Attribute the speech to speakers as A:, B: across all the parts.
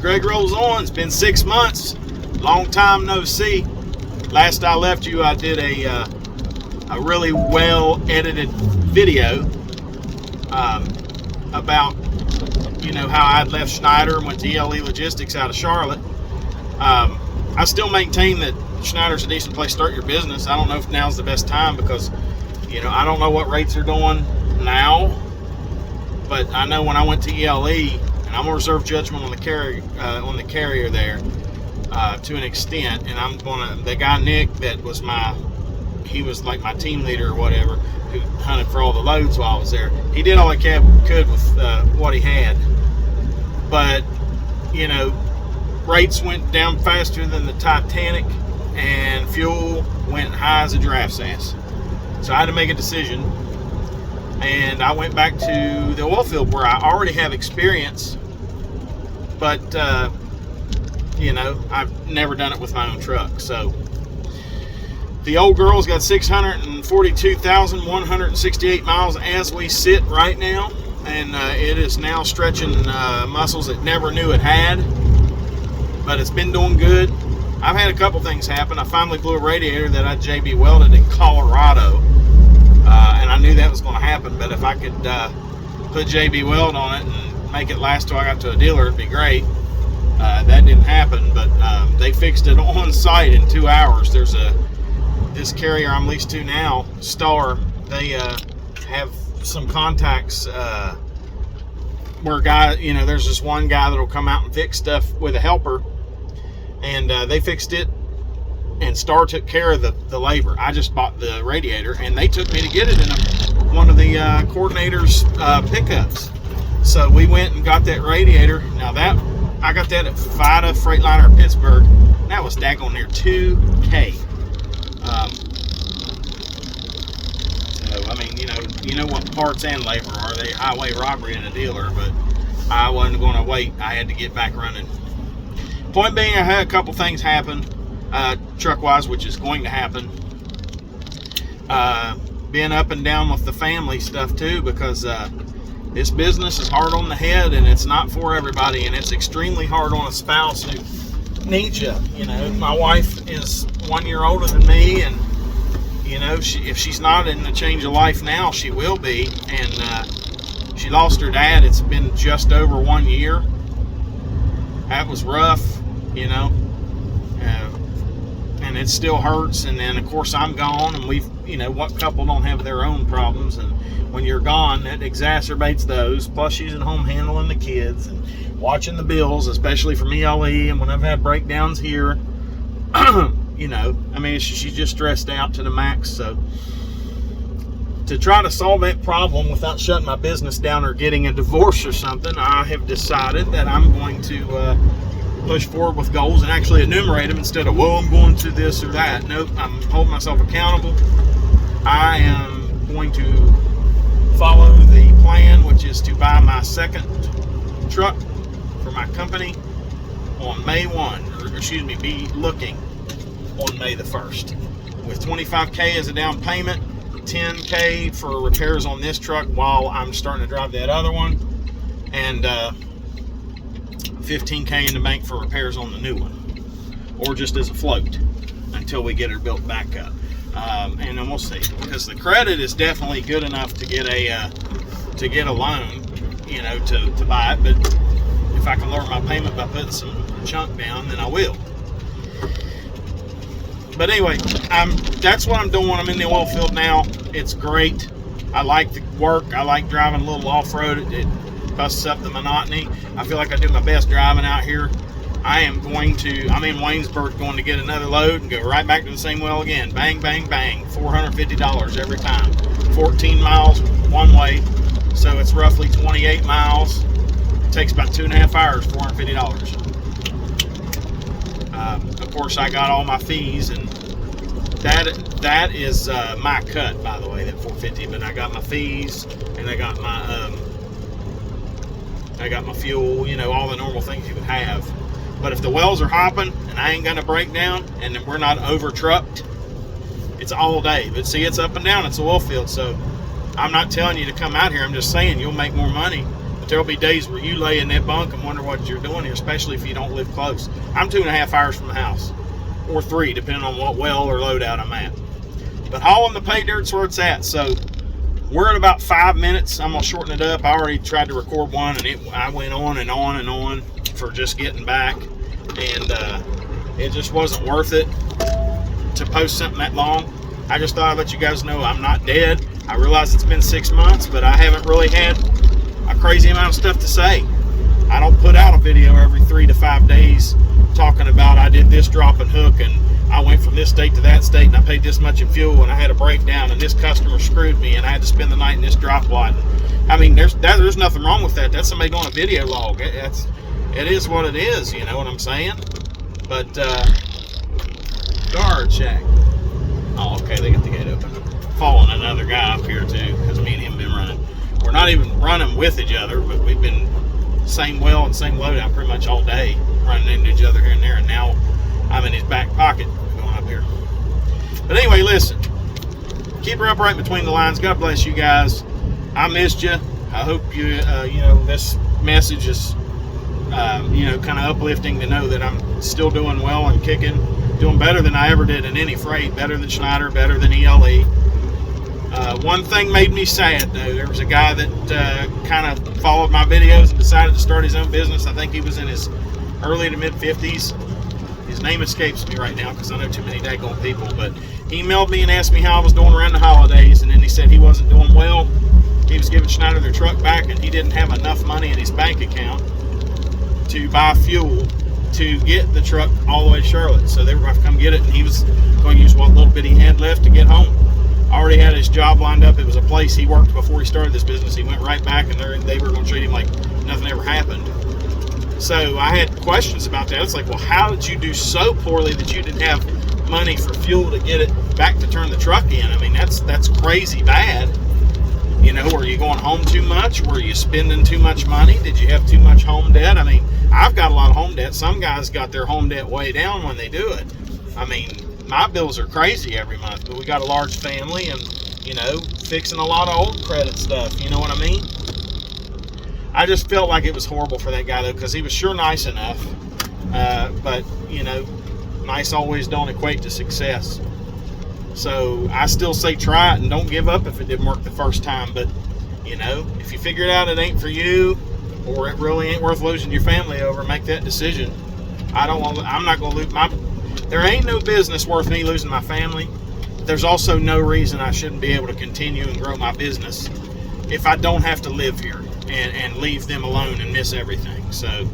A: Greg rolls on. It's been 6 months. Long time no see. Last I left you, I did a really well edited video about how I'd left Schneider and went to ELE Logistics out of Charlotte. I still maintain that Schneider's a decent place to start your business. I don't know if now's the best time because I don't know what rates are doing now, but I know when I went to ELE, and I'm gonna reserve judgment on the carrier there to an extent, and the guy Nick that was he was like my team leader or whatever, who hunted for all the loads while I was there. He did all he could with what he had, but rates went down faster than the Titanic, and fuel went high as a giraffe's ass. So I had to make a decision, and I went back to the oil field where I already have experience, but I've never done it with my own truck. So the old girl's got 642,168 miles as we sit right now, and it is now stretching muscles it never knew it had, but it's been doing good. I've had a couple things happen. I finally blew a radiator that I JB welded in Colorado, and I knew that was going to happen, but if I could put JB weld on it and make it last till I got to a dealer, it'd be great. That didn't happen, but they fixed it on site in 2 hours. There's this carrier I'm leased to now, Star, they have some contacts where there's this one guy that'll come out and fix stuff with a helper, and they fixed it, and Star took care of the labor. I just bought the radiator, and they took me to get it in one of the coordinator's pickups. So we went and got that radiator. Now I got that at FIDA Freightliner in Pittsburgh. That was daggone near $2K. So I mean, you know what parts and labor are. They highway robbery in a dealer, but I wasn't going to wait. I had to get back running. Point being, I had a couple things happen truck-wise, which is going to happen. Being up and down with the family stuff too, because this business is hard on the head, and it's not for everybody, and it's extremely hard on a spouse who needs you. My wife is 1 year older than me, and if she's not in a change of life now, she will be. And she lost her dad. It's been just over 1 year. That was rough, and it still hurts. And then of course I'm gone, and what couple don't have their own problems, and when you're gone, that exacerbates those. Plus she's at home handling the kids and watching the bills, especially from ELE, and when I've had breakdowns here, she's just stressed out to the max. So to try to solve that problem without shutting my business down or getting a divorce or something, I have decided that I'm going to push forward with goals and actually enumerate them instead of, I'm going to this or that. Nope, I'm holding myself accountable. I am going to follow the plan, which is to buy my second truck for my company on May 1, be looking on May the 1st, with $25K as a down payment, $10K for repairs on this truck while I'm starting to drive that other one, and $15K in the bank for repairs on the new one, or just as a float until we get her built back up. And then we'll see, because the credit is definitely good enough to get a loan, to buy it. But if I can lower my payment by putting some chunk down, then I will. But anyway, that's what I'm doing. I'm in the oil field now. It's great. I like the work. I like driving a little off-road. It busts up the monotony. I feel like I do my best driving out here. I'm in Waynesburg, going to get another load and go right back to the same well again. Bang, bang, bang. $450 every time. 14 miles one way, so it's roughly 28 miles. It takes about 2.5 hours, $450. Of course, I got all my fees, and that is my cut, by the way, that $450. But I got my fees, and I got my fuel. All the normal things you would have. But if the wells are hopping and I ain't gonna break down and we're not over trucked, it's all day. But see, it's up and down. It's a oil field, so I'm not telling you to come out here. I'm just saying you'll make more money. The there'll be days where you lay in that bunk and wonder what you're doing here, especially if you don't live close. I'm 2.5 hours from the house, or 3, depending on what well or loadout I'm at. But hauling the pay dirt's where it's at. So we're at about 5 minutes. I'm gonna shorten it up. I already tried to record one, and I went on and on and on for just getting back, and it just wasn't worth it to post something that long. I just thought I'd let you guys know I'm not dead. I realize it's been 6 months, but I haven't really had a crazy amount of stuff to say. I don't put out a video every 3 to 5 days talking about I did this drop and hook, and I went from this state to that state, and I paid this much in fuel, and I had a breakdown, and this customer screwed me, and I had to spend the night in this drop lot. I mean, there's nothing wrong with that. That's somebody doing a video log. It is what it is, you know what I'm saying? But guard shack. Oh, okay, they got the gate open. Following another guy up here too, because me and him been running. We're not even running with each other, but we've been same well and same loadout pretty much all day, running into each other here and there, and now I'm in his back pocket going up here. But anyway, listen, keep her upright between the lines. God bless you guys. I missed you. I hope you, you know, this message is, you know, kind of uplifting to know that I'm still doing well and kicking, doing better than I ever did in any freight, better than Schneider, better than ELE. One thing made me sad though. There was a guy that kind of followed my videos and decided to start his own business. I think he was in his early to mid 50s. His name escapes me right now because I know too many daggone people, but he emailed me and asked me how I was doing around the holidays, and then he said he wasn't doing well. He was giving Schneider their truck back, and he didn't have enough money in his bank account to buy fuel to get the truck all the way to Charlotte. So they were going to come get it, and he was going to use what little bit he had left to get home. Already had his job lined up. It was a place he worked before he started this business. He went right back, and they were going to treat him like nothing ever happened. So I had questions about that. It's like, well, how did you do so poorly that you didn't have money for fuel to get it back to turn the truck in? I mean, that's crazy bad. You know, were you going home too much? Were you spending too much money? Did you have too much home debt? I mean, I've got a lot of home debt. Some guys got their home debt way down when they do it. I mean, my bills are crazy every month, but we got a large family and, you know, fixing a lot of old credit stuff. You know what I mean? I just felt like it was horrible for that guy, though, because he was sure nice enough. But, you know, nice always don't equate to success. So I still say try it and don't give up if it didn't work the first time. But, you know, if you figure it out it ain't for you, or it really ain't worth losing your family over, make that decision. I'm not going to lose there ain't no business worth me losing my family. There's also no reason I shouldn't be able to continue and grow my business if I don't have to live here and leave them alone and miss everything. So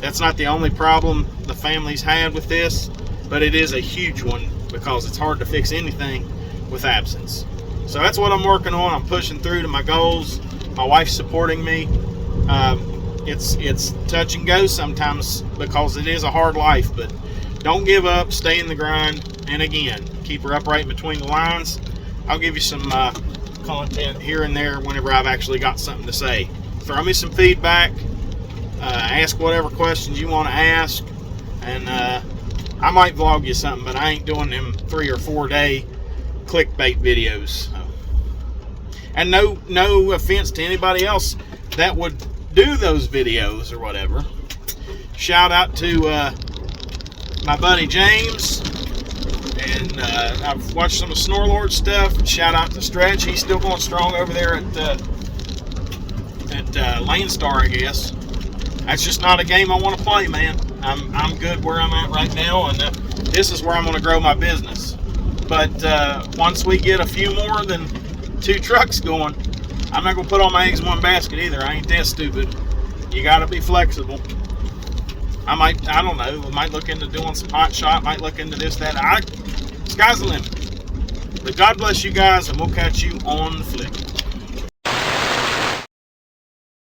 A: that's not the only problem the family's had with this, but it is a huge one because it's hard to fix anything with absence. So that's what I'm working on. I'm pushing through to my goals. My wife's supporting me. It's touch and go sometimes because it is a hard life, but don't give up, stay in the grind, and again, keep her upright between the lines. I'll give you some content here and there whenever I've actually got something to say. Throw me some feedback, ask whatever questions you want to ask, and I might vlog you something, but I ain't doing them 3 or 4 day clickbait videos. And no offense to anybody else that would do those videos or whatever. Shout out to my buddy James, and I've watched some of Snorlord's stuff. Shout out to Stretch, he's still going strong over there at Lane Star, I guess. That's just not a game I want to play, man. I'm good where I'm at right now, and this is where I'm going to grow my business. But once we get a few more than 2 trucks going, I'm not going to put all my eggs in one basket either. I ain't that stupid. You got to be flexible. I don't know, we might look into doing some hot shot, might look into this, that. Sky's the limit. But God bless you guys, and we'll catch you on the flip.